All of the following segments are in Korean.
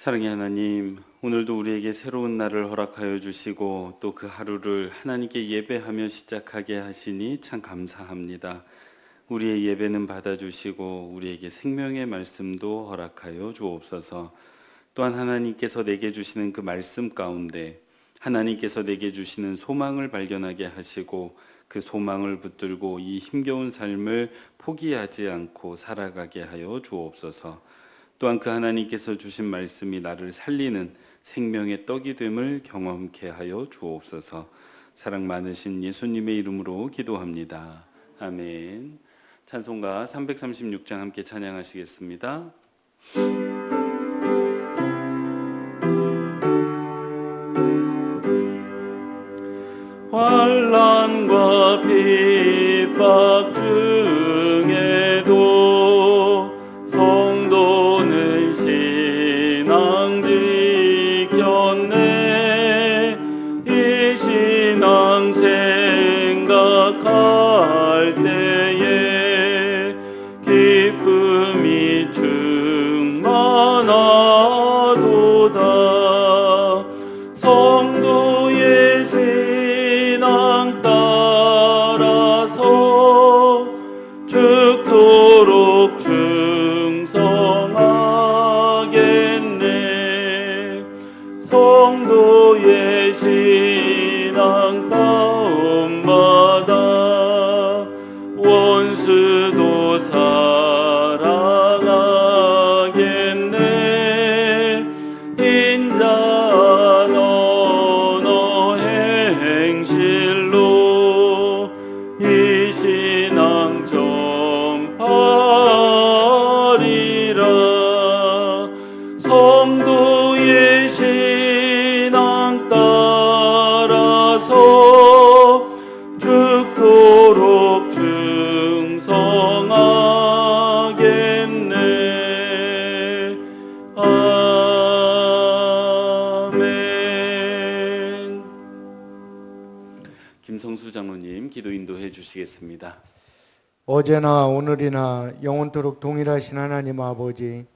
사랑의 하나님, 오늘도 우리에게 새로운 날을 허락하여 주시고 또 그 하루를 하나님께 예배하며 시작하게 하시니 참 감사합니다. 우리의 예배는 받아주시고 우리에게 생명의 말씀도 허락하여 주옵소서. 또한 하나님께서 내게 주시는 그 말씀 가운데 하나님께서 내게 주시는 소망을 발견하게 하시고 그 소망을 붙들고 이 힘겨운 삶을 포기하지 않고 살아가게 하여 주옵소서. 또한 그 하나님께서 주신 말씀이 나를 살리는 생명의 떡이 됨을 경험케 하여 주옵소서. 사랑 많으신 예수님의 이름으로 기도합니다. 아멘. 찬송가 336장 함께 찬양하시겠습니다. 환난과 핍박 중에도 성도는 신앙 지켰네. 이 신앙 생각할 때에 기쁨이 충만하도다. 성도의 신앙 따라서 죽도록 충성하겠네. 성도의 신앙 다운받아 원수도 사랑하겠네. 인자한 언어 행실로 이 신앙 전파리라. 성도의 신앙 따라서 죽도록 충성하겠네. 아멘. 김성수 장로님 기도 인도해 주시겠습니다. 어제나 오늘이나 영원토록 동일하신 하나님 아버지,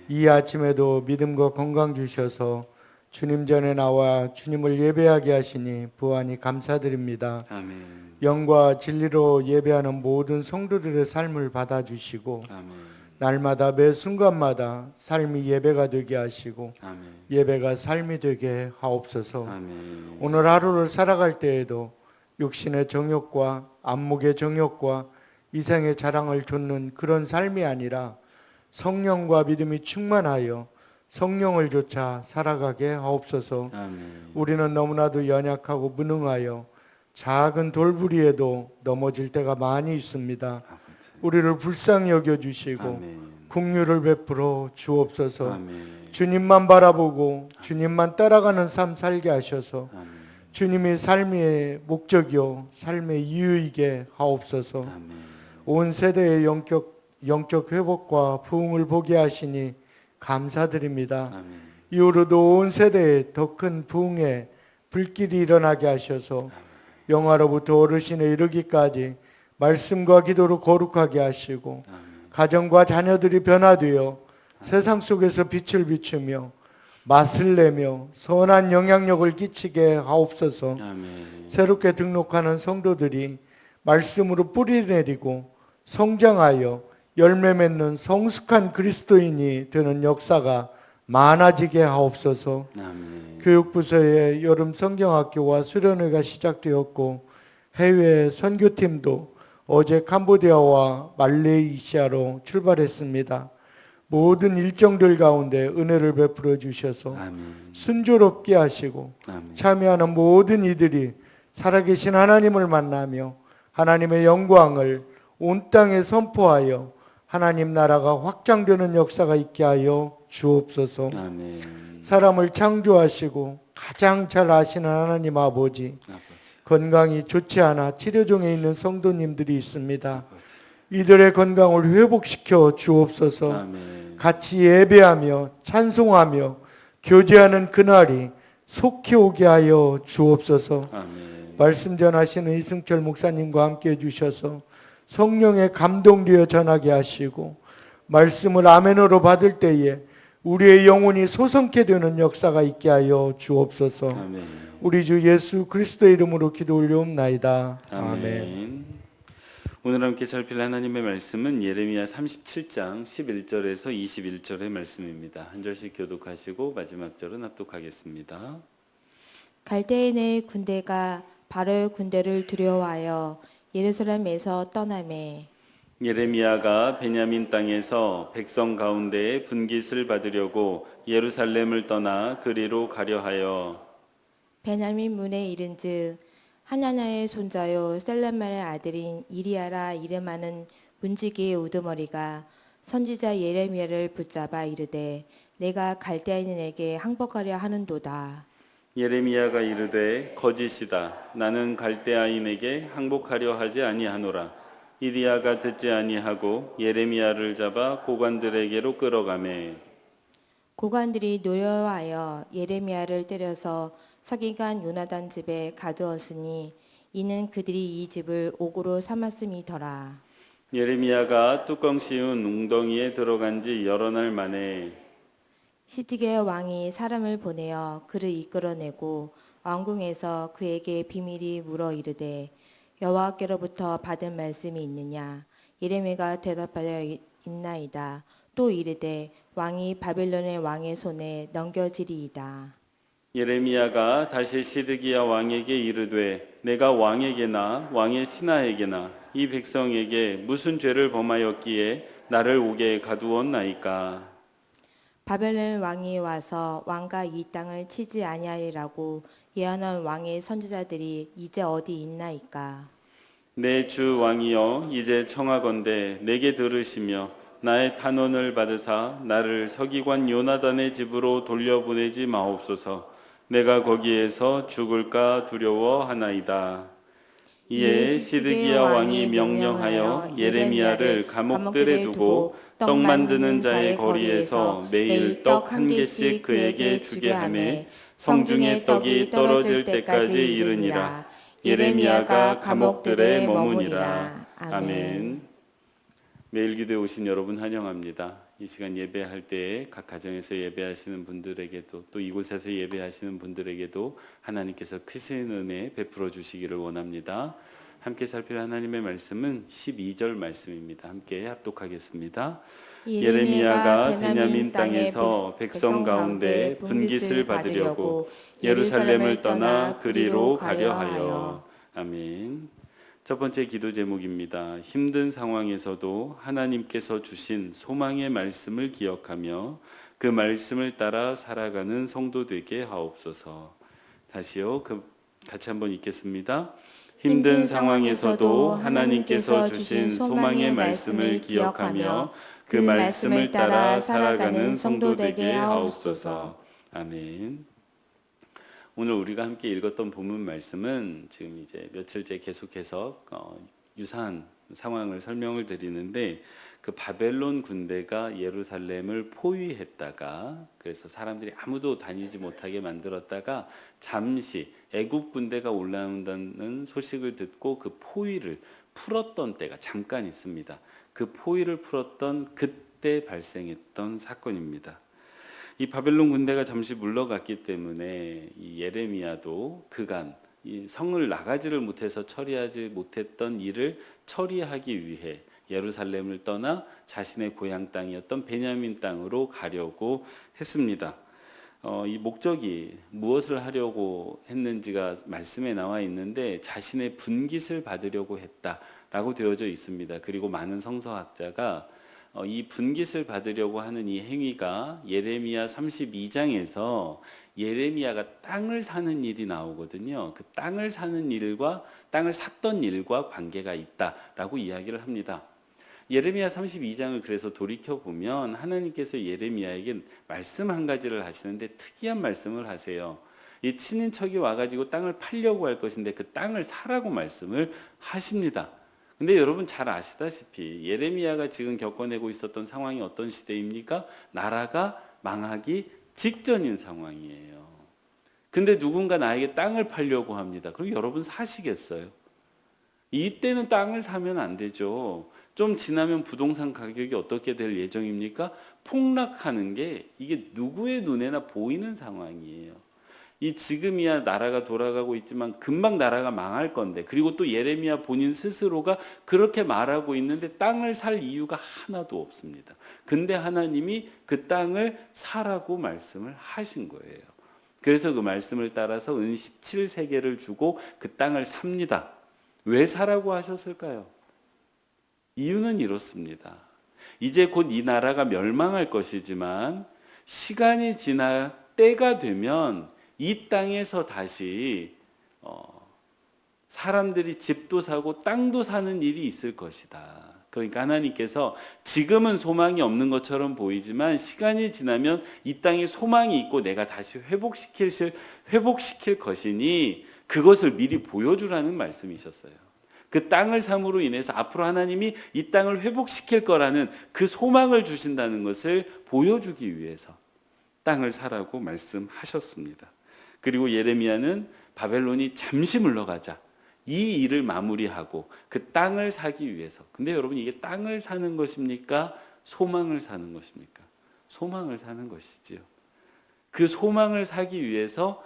이 아침에도 믿음과 건강 주셔서 주님 전에 나와 주님을 예배하게 하시니 부안히 감사드립니다. 아멘. 영과 진리로 예배하는 모든 성도들의 삶을 받아주시고 아멘. 날마다 매 순간마다 삶이 예배가 되게 하시고 아멘. 예배가 삶이 되게 하옵소서. 아멘. 오늘 하루를 살아갈 때에도 육신의 정욕과 안목의 정욕과 이생의 자랑을 좇는 그런 삶이 아니라 성령과 믿음이 충만하여 성령을 좇아 살아가게 하옵소서. 아멘. 우리는 너무나도 연약하고 무능하여 작은 돌부리에도 넘어질 때가 많이 있습니다. 우리를 불쌍히 여겨주시고 아멘. 긍휼을 베풀어 주옵소서. 아멘. 주님만 바라보고 주님만 따라가는 삶 살게 하셔서 아멘. 주님이 삶의 목적이요 삶의 이유이게 하옵소서. 아멘. 온 세대의 영적 회복과 부흥을 보게 하시니 감사드립니다. 아멘. 이후로도 온 세대에 더 큰 부흥의 불길이 일어나게 하셔서 영화로부터 어르신에 이르기까지 말씀과 기도로 거룩하게 하시고 아멘. 가정과 자녀들이 변화되어 세상 속에서 빛을 비추며 맛을 내며 선한 영향력을 끼치게 하옵소서. 아멘. 새롭게 등록하는 성도들이 말씀으로 뿌리 내리고 성장하여 열매 맺는 성숙한 그리스도인이 되는 역사가 많아지게 하옵소서. 아멘. 교육부서의 여름 성경학교와 수련회가 시작되었고 해외 선교팀도 어제 캄보디아와 말레이시아로 출발했습니다. 모든 일정들 가운데 은혜를 베풀어 주셔서 아멘. 순조롭게 하시고 아멘. 참여하는 모든 이들이 살아계신 하나님을 만나며 하나님의 영광을 온 땅에 선포하여 하나님 나라가 확장되는 역사가 있게 하여 주옵소서. 아멘. 사람을 창조하시고 가장 잘 아시는 하나님 아버지, 건강이 좋지 않아 치료 중에 있는 성도님들이 있습니다. 이들의 건강을 회복시켜 주옵소서. 아멘. 같이 예배하며 찬송하며 교제하는 그날이 속히 오게 하여 주옵소서. 아멘. 말씀 전하시는 이승철 목사님과 함께 해주셔서 성령에 감동되어 전하게 하시고 말씀을 아멘으로 받을 때에 우리의 영혼이 소성케 되는 역사가 있게 하여 주옵소서. 아멘. 우리 주 예수 그리스도의 이름으로 기도 올려옵나이다. 아멘. 아멘. 오늘 함께 살필 하나님의 말씀은 예레미야 37장 11절에서 21절의 말씀입니다. 한 절씩 교독하시고 마지막 절은 합독하겠습니다. 갈대인의 군대가 바로의 군대를 두려워하여 예루살렘에서 떠나매 예레미야가 베냐민 땅에서 백성 가운데에 분깃을 받으려고 예루살렘을 떠나 그리로 가려 하여 베냐민 문에 이른즉 하나나의 손자요 셀레멜의 아들인 이리야라 이름하는 문지기의 우두머리가 선지자 예레미야를 붙잡아 이르되 내가 갈대인에게 항복하려 하는도다. 예레미야가 이르되 거짓이다. 나는 갈대아인에게 항복하려 하지 아니하노라. 이리야가 듣지 아니하고 예레미야를 잡아 고관들에게로 끌어가매 고관들이 노여워하여 예레미야를 때려서 서기관 요나단 집에 가두었으니 이는 그들이 이 집을 옥으로 삼았음이더라. 예레미야가 뚜껑 씌운 웅덩이에 들어간 지 여러 날 만에 시드기야 왕이 사람을 보내어 그를 이끌어내고 왕궁에서 그에게 비밀이 물어 이르되 여호와께로부터 받은 말씀이 있느냐. 예레미야가 대답하여 있나이다. 또 이르되 왕이 바벨론의 왕의 손에 넘겨지리이다. 예레미야가 다시 시드기야 왕에게 이르되 내가 왕에게나 왕의 신하에게나 이 백성에게 무슨 죄를 범하였기에 나를 옥에 가두었나이까. 바벨론 왕이 와서 왕과 이 땅을 치지 아니하리라고 예언한 왕의 선지자들이 이제 어디 있나이까. 내 주 왕이여 이제 청하건대 내게 들으시며 나의 탄원을 받으사 나를 서기관 요나단의 집으로 돌려보내지 마옵소서. 내가 거기에서 죽을까 두려워하나이다. 이에 시드기야 왕이 명령하여 예레미야를 감옥들에 두고 떡 만드는 자의 거리에서 매일 떡 한 개씩 그에게 주게 하매 성중에 떡이 떨어질 때까지 이르니라. 예레미야가 감옥들에 머무니라. 아멘. 매일 기도에 오신 여러분 환영합니다. 이 시간 예배할 때에 각 가정에서 예배하시는 분들에게도 또 이곳에서 예배하시는 분들에게도 하나님께서 크신 은혜 베풀어 주시기를 원합니다. 함께 살필 하나님의 말씀은 12절 말씀입니다. 함께 합독하겠습니다. 예레미야가 베냐민 땅에서 백성 가운데 분깃을 받으려고 예루살렘을 떠나 그리로 가려 하여. 아멘. 첫 번째 기도 제목입니다. 힘든 상황에서도 하나님께서 주신 소망의 말씀을 기억하며 그 말씀을 따라 살아가는 성도 되게 하옵소서. 다시요. 같이 한번 읽겠습니다. 힘든 상황에서도 하나님께서 주신 소망의 말씀을 기억하며 그 말씀을 따라 살아가는 성도 되게 하옵소서. 아멘. 오늘 우리가 함께 읽었던 본문 말씀은 지금 이제 며칠째 계속해서 유사한 상황을 설명을 드리는데 그 바벨론 군대가 예루살렘을 포위했다가 그래서 사람들이 아무도 다니지 못하게 만들었다가 잠시 애굽 군대가 올라온다는 소식을 듣고 그 포위를 풀었던 때가 잠깐 있습니다. 그 포위를 풀었던 그때 발생했던 사건입니다. 이 바벨론 군대가 잠시 물러갔기 때문에 이 예레미야도 그간 이 성을 나가지를 못해서 처리하지 못했던 일을 처리하기 위해 예루살렘을 떠나 자신의 고향 땅이었던 베냐민 땅으로 가려고 했습니다. 이 목적이 무엇을 하려고 했는지가 말씀에 나와 있는데 자신의 분깃을 받으려고 했다라고 되어져 있습니다. 그리고 많은 성서학자가 이 분깃을 받으려고 하는 이 행위가 예레미야 32장에서 예레미야가 땅을 사는 일이 나오거든요. 그 땅을 사는 일과 땅을 샀던 일과 관계가 있다라고 이야기를 합니다. 예레미야 32장을 그래서 돌이켜보면 하나님께서 예레미야에게 말씀 한 가지를 하시는데 특이한 말씀을 하세요. 이 친인척이 와가지고 땅을 팔려고 할 것인데 그 땅을 사라고 말씀을 하십니다. 근데 여러분 잘 아시다시피 예레미야가 지금 겪어내고 있었던 상황이 어떤 시대입니까? 나라가 망하기 직전인 상황이에요. 근데 누군가 나에게 땅을 팔려고 합니다. 그럼 여러분 사시겠어요? 이때는 땅을 사면 안 되죠. 좀 지나면 부동산 가격이 어떻게 될 예정입니까? 폭락하는 게 이게 누구의 눈에나 보이는 상황이에요. 이 지금이야 나라가 돌아가고 있지만 금방 나라가 망할 건데, 그리고 또 예레미야 본인 스스로가 그렇게 말하고 있는데 땅을 살 이유가 하나도 없습니다. 근데 하나님이 그 땅을 사라고 말씀을 하신 거예요. 그래서 그 말씀을 따라서 은 17세계를 주고 그 땅을 삽니다. 왜 사라고 하셨을까요? 이유는 이렇습니다. 이제 곧 이 나라가 멸망할 것이지만 시간이 지나 때가 되면 이 땅에서 다시 사람들이 집도 사고 땅도 사는 일이 있을 것이다. 그러니까 하나님께서 지금은 소망이 없는 것처럼 보이지만 시간이 지나면 이 땅에 소망이 있고 내가 다시 회복시킬 것이니 그것을 미리 보여주라는 말씀이셨어요. 그 땅을 삼으로 인해서 앞으로 하나님이 이 땅을 회복시킬 거라는 그 소망을 주신다는 것을 보여주기 위해서 땅을 사라고 말씀하셨습니다. 그리고 예레미야는 바벨론이 잠시 물러가자 이 일을 마무리하고 그 땅을 사기 위해서. 근데 여러분, 이게 땅을 사는 것입니까? 소망을 사는 것입니까? 소망을 사는 것이지요. 그 소망을 사기 위해서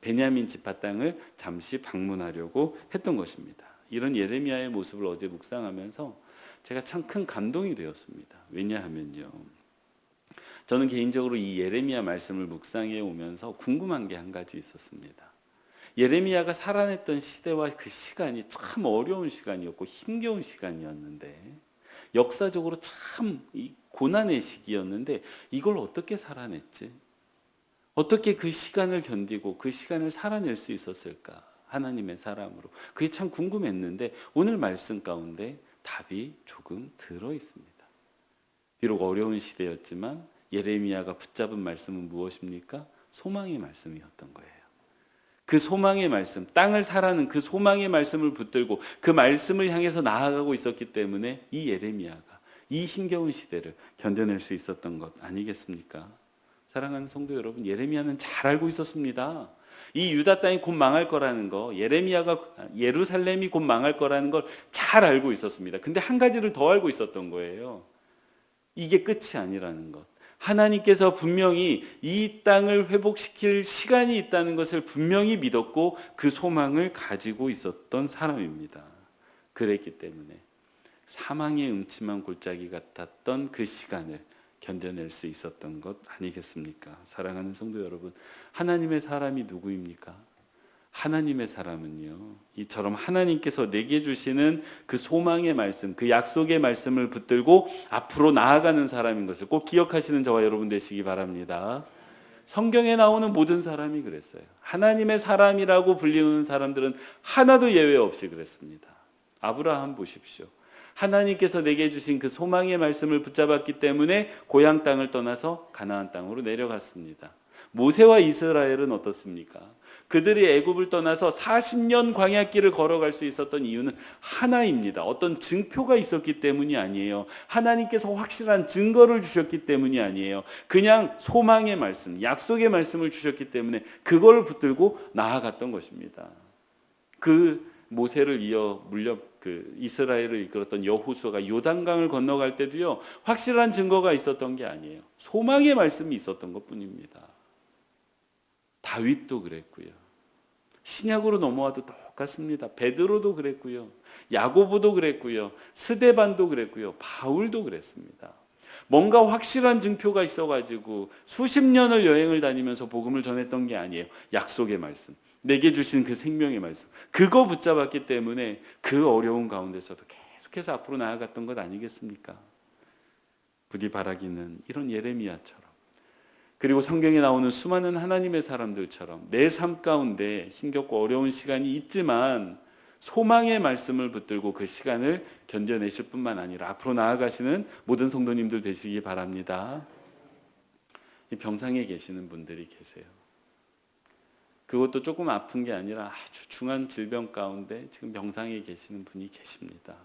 베냐민 지파 땅을 잠시 방문하려고 했던 것입니다. 이런 예레미야의 모습을 어제 묵상하면서 제가 참 큰 감동이 되었습니다. 왜냐하면요, 저는 개인적으로 이 예레미야 말씀을 묵상해 오면서 궁금한 게 한 가지 있었습니다. 예레미야가 살아냈던 시대와 그 시간이 참 어려운 시간이었고 힘겨운 시간이었는데, 역사적으로 참 고난의 시기였는데 이걸 어떻게 살아냈지? 어떻게 그 시간을 견디고 그 시간을 살아낼 수 있었을까? 하나님의 사람으로. 그게 참 궁금했는데 오늘 말씀 가운데 답이 조금 들어 있습니다. 비록 어려운 시대였지만 예레미야가 붙잡은 말씀은 무엇입니까? 소망의 말씀이었던 거예요. 그 소망의 말씀, 땅을 사라는 그 소망의 말씀을 붙들고 그 말씀을 향해서 나아가고 있었기 때문에 이 예레미야가 이 힘겨운 시대를 견뎌낼 수 있었던 것 아니겠습니까? 사랑하는 성도 여러분, 예레미야는 잘 알고 있었습니다. 이 유다 땅이 곧 망할 거라는 거, 예루살렘이 곧 망할 거라는 걸 잘 알고 있었습니다. 근데 한 가지를 더 알고 있었던 거예요. 이게 끝이 아니라는 것. 하나님께서 분명히 이 땅을 회복시킬 시간이 있다는 것을 분명히 믿었고 그 소망을 가지고 있었던 사람입니다. 그랬기 때문에 사망의 음침한 골짜기 같았던 그 시간을 견뎌낼 수 있었던 것 아니겠습니까? 사랑하는 성도 여러분, 하나님의 사람이 누구입니까? 하나님의 사람은요, 이처럼 하나님께서 내게 주시는 그 소망의 말씀, 그 약속의 말씀을 붙들고 앞으로 나아가는 사람인 것을 꼭 기억하시는 저와 여러분 되시기 바랍니다. 성경에 나오는 모든 사람이 그랬어요. 하나님의 사람이라고 불리는 사람들은 하나도 예외 없이 그랬습니다. 아브라함 보십시오. 하나님께서 내게 주신 그 소망의 말씀을 붙잡았기 때문에 고향 땅을 떠나서 가나안 땅으로 내려갔습니다. 모세와 이스라엘은 어떻습니까? 그들이 애굽을 떠나서 40년 광야길을 걸어갈 수 있었던 이유는 하나입니다. 어떤 증표가 있었기 때문이 아니에요. 하나님께서 확실한 증거를 주셨기 때문이 아니에요. 그냥 소망의 말씀, 약속의 말씀을 주셨기 때문에 그걸 붙들고 나아갔던 것입니다. 그 모세를 이어 이스라엘을 이끌었던 여호수아가 요단강을 건너갈 때도요, 확실한 증거가 있었던 게 아니에요. 소망의 말씀이 있었던 것뿐입니다. 다윗도 그랬고요. 신약으로 넘어와도 똑같습니다. 베드로도 그랬고요. 야고보도 그랬고요. 스데반도 그랬고요. 바울도 그랬습니다. 뭔가 확실한 증표가 있어가지고 수십 년을 여행을 다니면서 복음을 전했던 게 아니에요. 약속의 말씀, 내게 주신 그 생명의 말씀, 그거 붙잡았기 때문에 그 어려운 가운데서도 계속해서 앞으로 나아갔던 것 아니겠습니까? 부디 바라기는 이런 예레미야처럼, 그리고 성경에 나오는 수많은 하나님의 사람들처럼 내 삶 가운데 힘겹고 어려운 시간이 있지만 소망의 말씀을 붙들고 그 시간을 견뎌내실 뿐만 아니라 앞으로 나아가시는 모든 성도님들 되시기 바랍니다. 이 병상에 계시는 분들이 계세요. 그것도 조금 아픈 게 아니라 아주 중한 질병 가운데 지금 병상에 계시는 분이 계십니다.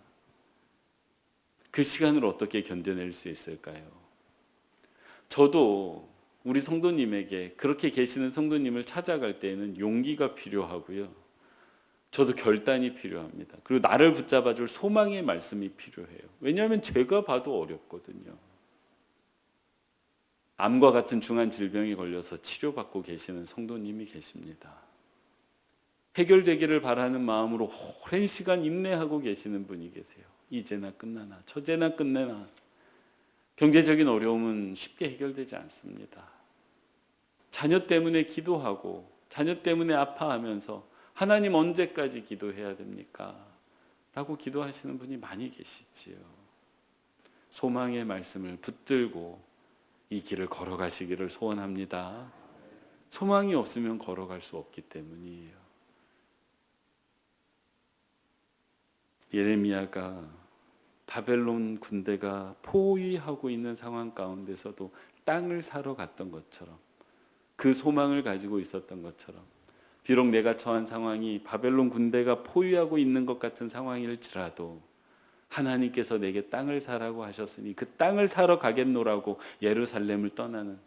그 시간을 어떻게 견뎌낼 수 있을까요? 저도 우리 성도님에게, 그렇게 계시는 성도님을 찾아갈 때에는 용기가 필요하고요, 저도 결단이 필요합니다. 그리고 나를 붙잡아줄 소망의 말씀이 필요해요. 왜냐하면 제가 봐도 어렵거든요. 암과 같은 중한 질병에 걸려서 치료받고 계시는 성도님이 계십니다. 해결되기를 바라는 마음으로 오랜 시간 인내하고 계시는 분이 계세요. 이제나 끝나나 저제나 끝내나. 경제적인 어려움은 쉽게 해결되지 않습니다. 자녀 때문에 기도하고 자녀 때문에 아파하면서 하나님 언제까지 기도해야 됩니까? 라고 기도하시는 분이 많이 계시지요. 소망의 말씀을 붙들고 이 길을 걸어가시기를 소원합니다. 소망이 없으면 걸어갈 수 없기 때문이에요. 예레미야가 바벨론 군대가 포위하고 있는 상황 가운데서도 땅을 사러 갔던 것처럼 그 소망을 가지고 있었던 것처럼 비록 내가 처한 상황이 바벨론 군대가 포위하고 있는 것 같은 상황일지라도 하나님께서 내게 땅을 사라고 하셨으니 그 땅을 사러 가겠노라고 예루살렘을 떠나는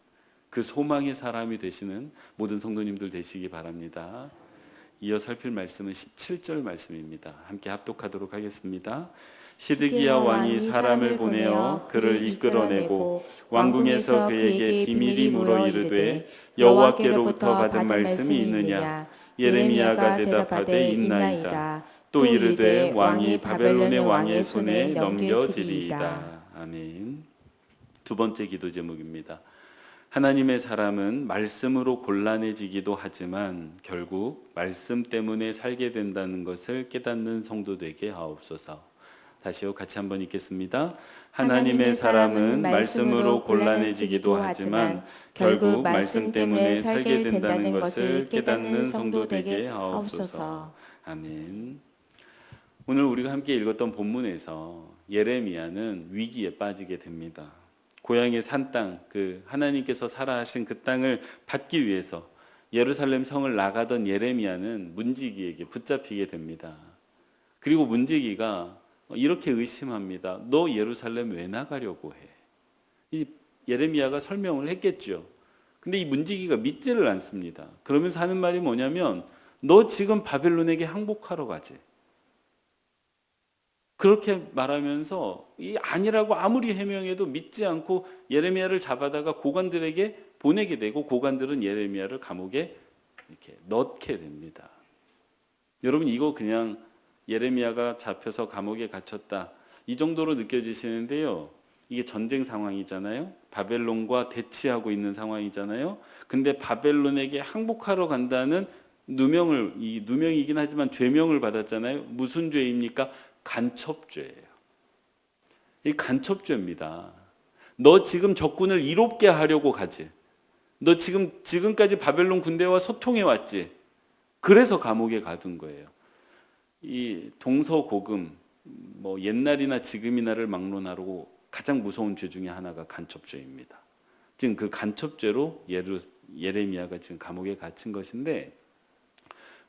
그 소망의 사람이 되시는 모든 성도님들 되시기 바랍니다. 이어 살필 말씀은 17절 말씀입니다. 함께 합독하도록 하겠습니다. 시드기야 왕이 사람을 보내어 그를 이끌어내고 왕궁에서 그에게 비밀이 물어 이르되 여호와께로부터 받은 말씀이 있느냐? 예레미야가 대답하되 있나이다. 또 이르되 왕이 바벨론의 왕의 손에 넘겨지리이다. 아멘. 두 번째 기도 제목입니다. 하나님의 사람은 말씀으로 곤란해지기도 하지만 결국 말씀 때문에 살게 된다는 것을 깨닫는 성도 되게 하옵소서. 다시요, 같이 한번 읽겠습니다. 하나님의 사람은 말씀으로 곤란해지기도 하지만 결국 말씀 때문에 살게 된다는 것을 깨닫는 성도 되게 하옵소서. 아멘. 오늘 우리가 함께 읽었던 본문에서 예레미야는 위기에 빠지게 됩니다. 고향의 산 땅, 그 하나님께서 살아 하신 그 땅을 받기 위해서 예루살렘 성을 나가던 예레미야는 문지기에게 붙잡히게 됩니다. 그리고 문지기가 이렇게 의심합니다. 너 예루살렘 왜 나가려고 해? 이 예레미야가 설명을 했겠죠. 근데 이 문지기가 믿지를 않습니다. 그러면서 하는 말이 뭐냐면 너 지금 바벨론에게 항복하러 가지. 그렇게 말하면서 이 아니라고 아무리 해명해도 믿지 않고 예레미야를 잡아다가 고관들에게 보내게 되고 고관들은 예레미야를 감옥에 이렇게 넣게 됩니다. 여러분 이거 그냥 예레미야가 잡혀서 감옥에 갇혔다 이 정도로 느껴지시는데요. 이게 전쟁 상황이잖아요. 바벨론과 대치하고 있는 상황이잖아요. 근데 바벨론에게 항복하러 간다는 누명이긴 하지만 죄명을 받았잖아요. 무슨 죄입니까? 간첩죄예요. 이 간첩죄입니다. 너 지금 적군을 이롭게 하려고 가지. 너 지금까지 바벨론 군대와 소통해 왔지. 그래서 감옥에 가둔 거예요. 이 동서고금 뭐 옛날이나 지금이나를 막론하고 가장 무서운 죄 중에 하나가 간첩죄입니다. 지금 그 간첩죄로 예레미야가 지금 감옥에 갇힌 것인데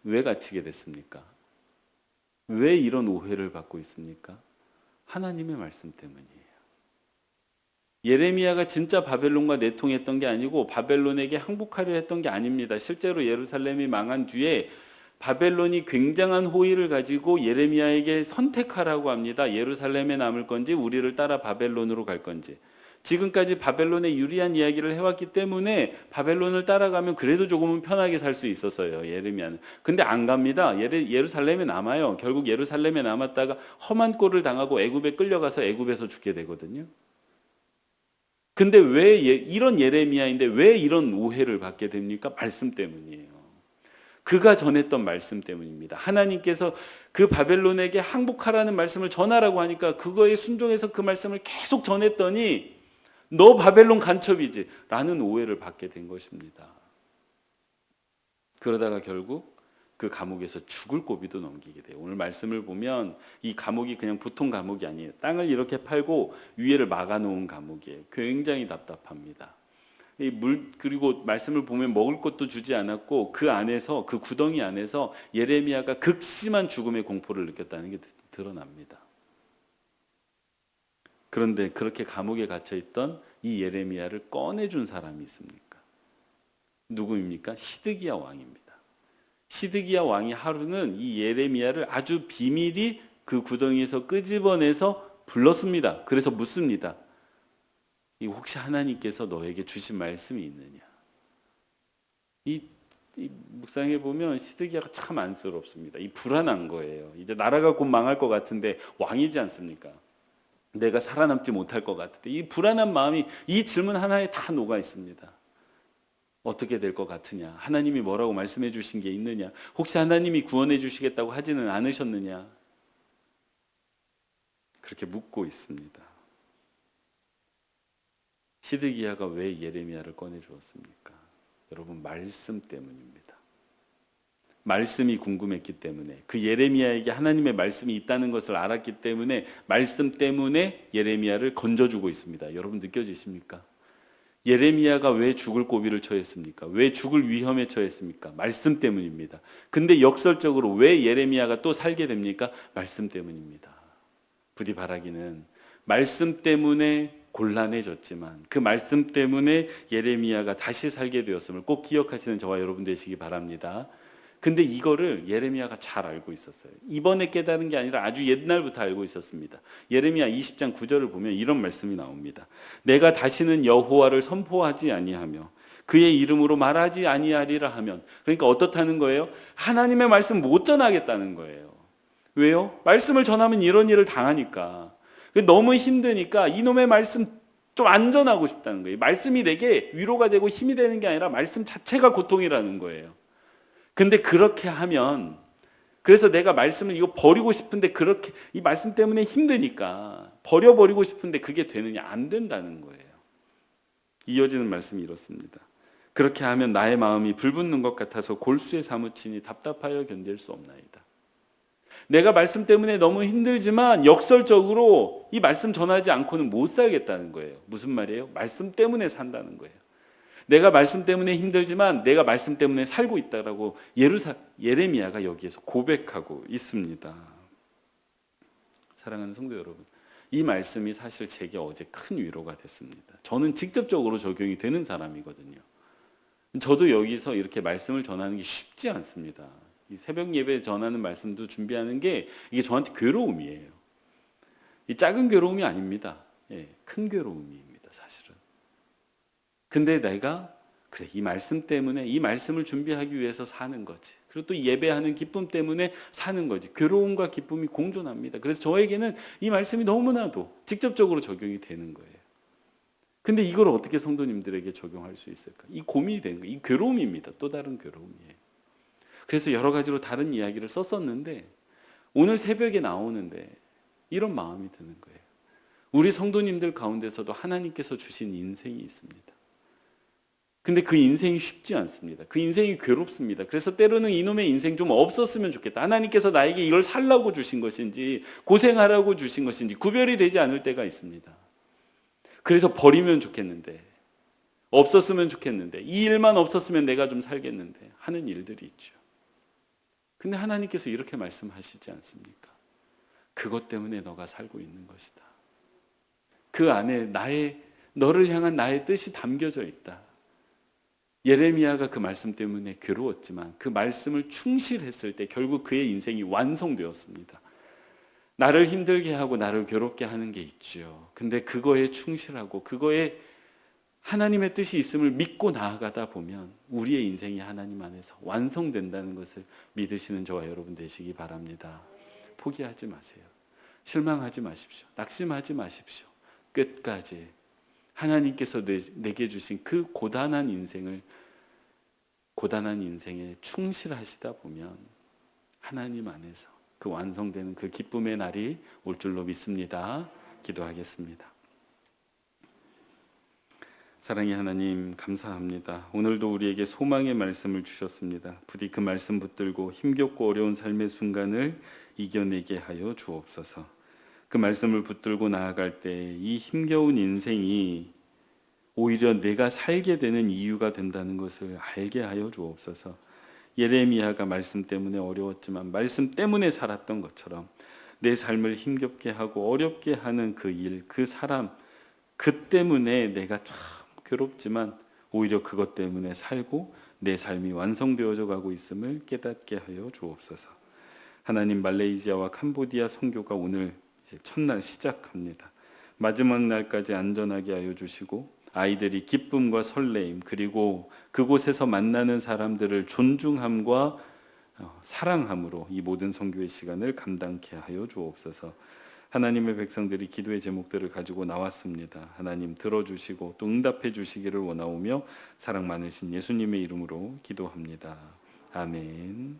왜 갇히게 됐습니까? 왜 이런 오해를 받고 있습니까? 하나님의 말씀 때문이에요. 예레미야가 진짜 바벨론과 내통했던 게 아니고 바벨론에게 항복하려 했던 게 아닙니다. 실제로 예루살렘이 망한 뒤에 바벨론이 굉장한 호의를 가지고 예레미야에게 선택하라고 합니다. 예루살렘에 남을 건지 우리를 따라 바벨론으로 갈 건지. 지금까지 바벨론에 유리한 이야기를 해왔기 때문에 바벨론을 따라가면 그래도 조금은 편하게 살 수 있었어요. 예레미야는. 근데 안 갑니다. 예루살렘에 남아요. 결국 예루살렘에 남았다가 험한 꼴을 당하고 애굽에 끌려가서 애굽에서 죽게 되거든요. 근데 왜 이런 예레미야인데 왜 이런 오해를 받게 됩니까? 말씀 때문이에요. 그가 전했던 말씀 때문입니다. 하나님께서 그 바벨론에게 항복하라는 말씀을 전하라고 하니까 그거에 순종해서 그 말씀을 계속 전했더니 너 바벨론 간첩이지 라는 오해를 받게 된 것입니다. 그러다가 결국 그 감옥에서 죽을 고비도 넘기게 돼요. 오늘 말씀을 보면 이 감옥이 그냥 보통 감옥이 아니에요. 땅을 이렇게 팔고 위에를 막아놓은 감옥이에요. 굉장히 답답합니다. 그리고 말씀을 보면 먹을 것도 주지 않았고 그 안에서 그 구덩이 안에서 예레미야가 극심한 죽음의 공포를 느꼈다는 게 드러납니다. 그런데 그렇게 감옥에 갇혀 있던 이 예레미야를 꺼내준 사람이 있습니까? 누구입니까? 시드기야 왕입니다. 시드기야 왕이 하루는 이 예레미야를 아주 비밀히 그 구덩이에서 끄집어내서 불렀습니다. 그래서 묻습니다. 혹시 하나님께서 너에게 주신 말씀이 있느냐? 이 묵상해 보면 시드기야가 참 안쓰럽습니다. 이 불안한 거예요. 이제 나라가 곧 망할 것 같은데 왕이지 않습니까? 내가 살아남지 못할 것 같은데 이 불안한 마음이 이 질문 하나에 다 녹아 있습니다. 어떻게 될 것 같으냐? 하나님이 뭐라고 말씀해 주신 게 있느냐? 혹시 하나님이 구원해 주시겠다고 하지는 않으셨느냐? 그렇게 묻고 있습니다. 시드기야가 왜 예레미야를 꺼내 주었습니까? 여러분, 말씀 때문입니다. 말씀이 궁금했기 때문에, 그 예레미야에게 하나님의 말씀이 있다는 것을 알았기 때문에 말씀 때문에 예레미야를 건져주고 있습니다. 여러분 느껴지십니까? 예레미야가 왜 죽을 고비를 처했습니까? 왜 죽을 위험에 처했습니까? 말씀 때문입니다. 근데 역설적으로 왜 예레미야가 또 살게 됩니까? 말씀 때문입니다. 부디 바라기는 말씀 때문에 곤란해졌지만 그 말씀 때문에 예레미야가 다시 살게 되었음을 꼭 기억하시는 저와 여러분 되시기 바랍니다. 근데 이거를 예레미야가 잘 알고 있었어요. 이번에 깨달은 게 아니라 아주 옛날부터 알고 있었습니다. 예레미야 20장 9절을 보면 이런 말씀이 나옵니다. 내가 다시는 여호와를 선포하지 아니하며 그의 이름으로 말하지 아니하리라 하면, 그러니까 어떻다는 거예요? 하나님의 말씀 못 전하겠다는 거예요. 왜요? 말씀을 전하면 이런 일을 당하니까. 너무 힘드니까 이놈의 말씀 좀 안 전하고 싶다는 거예요. 말씀이 내게 위로가 되고 힘이 되는 게 아니라 말씀 자체가 고통이라는 거예요. 근데 그렇게 하면, 그래서 내가 말씀을 이거 버리고 싶은데 그렇게 이 말씀 때문에 힘드니까 버려버리고 싶은데 그게 되느냐? 안 된다는 거예요. 이어지는 말씀이 이렇습니다. 그렇게 하면 나의 마음이 불붙는 것 같아서 골수에 사무치니 답답하여 견딜 수 없나이다. 내가 말씀 때문에 너무 힘들지만 역설적으로 이 말씀 전하지 않고는 못 살겠다는 거예요. 무슨 말이에요? 말씀 때문에 산다는 거예요. 내가 말씀 때문에 힘들지만 내가 말씀 때문에 살고 있다라고 예레미야가 여기에서 고백하고 있습니다. 사랑하는 성도 여러분, 이 말씀이 사실 제게 어제 큰 위로가 됐습니다. 저는 직접적으로 적용이 되는 사람이거든요. 저도 여기서 이렇게 말씀을 전하는 게 쉽지 않습니다. 이 새벽 예배 전하는 말씀도 준비하는 게 이게 저한테 괴로움이에요. 이 작은 괴로움이 아닙니다. 큰 괴로움입니다, 사실은. 근데 내가 그래, 이 말씀 때문에 이 말씀을 준비하기 위해서 사는 거지. 그리고 또 예배하는 기쁨 때문에 사는 거지. 괴로움과 기쁨이 공존합니다. 그래서 저에게는 이 말씀이 너무나도 직접적으로 적용이 되는 거예요. 근데 이걸 어떻게 성도님들에게 적용할 수 있을까? 이 고민이 되는 거예요. 이 괴로움입니다. 또 다른 괴로움이에요. 그래서 여러 가지로 다른 이야기를 썼었는데 오늘 새벽에 나오는데 이런 마음이 드는 거예요. 우리 성도님들 가운데서도 하나님께서 주신 인생이 있습니다. 근데 그 인생이 쉽지 않습니다. 그 인생이 괴롭습니다. 그래서 때로는 이놈의 인생 좀 없었으면 좋겠다. 하나님께서 나에게 이걸 살라고 주신 것인지 고생하라고 주신 것인지 구별이 되지 않을 때가 있습니다. 그래서 버리면 좋겠는데, 없었으면 좋겠는데, 이 일만 없었으면 내가 좀 살겠는데 하는 일들이 있죠. 근데 하나님께서 이렇게 말씀하시지 않습니까? 그것 때문에 너가 살고 있는 것이다. 그 안에 너를 향한 나의 뜻이 담겨져 있다. 예레미야가 그 말씀 때문에 괴로웠지만 그 말씀을 충실했을 때 결국 그의 인생이 완성되었습니다. 나를 힘들게 하고 나를 괴롭게 하는 게 있죠. 근데 그거에 충실하고 그거에 하나님의 뜻이 있음을 믿고 나아가다 보면 우리의 인생이 하나님 안에서 완성된다는 것을 믿으시는 저와 여러분 되시기 바랍니다. 포기하지 마세요. 실망하지 마십시오. 낙심하지 마십시오. 끝까지 하나님께서 내게 주신 그 고단한 인생에 충실하시다 보면 하나님 안에서 그 완성되는 그 기쁨의 날이 올 줄로 믿습니다. 기도하겠습니다. 사랑의 하나님, 감사합니다. 오늘도 우리에게 소망의 말씀을 주셨습니다. 부디 그 말씀 붙들고 힘겹고 어려운 삶의 순간을 이겨내게 하여 주옵소서. 그 말씀을 붙들고 나아갈 때 이 힘겨운 인생이 오히려 내가 살게 되는 이유가 된다는 것을 알게 하여 주옵소서. 예레미야가 말씀 때문에 어려웠지만 말씀 때문에 살았던 것처럼 내 삶을 힘겹게 하고 어렵게 하는 그 일, 그 사람, 그 때문에 내가 참 괴롭지만 오히려 그것 때문에 살고 내 삶이 완성되어져 가고 있음을 깨닫게 하여 주옵소서. 하나님, 말레이시아와 캄보디아 선교가 오늘 이제 첫날 시작합니다. 마지막 날까지 안전하게 하여 주시고 아이들이 기쁨과 설레임 그리고 그곳에서 만나는 사람들을 존중함과 사랑함으로 이 모든 선교의 시간을 감당케 하여 주옵소서. 하나님의 백성들이 기도의 제목들을 가지고 나왔습니다. 하나님 들어주시고 또 응답해 주시기를 원하오며 사랑 많으신 예수님의 이름으로 기도합니다. 아멘.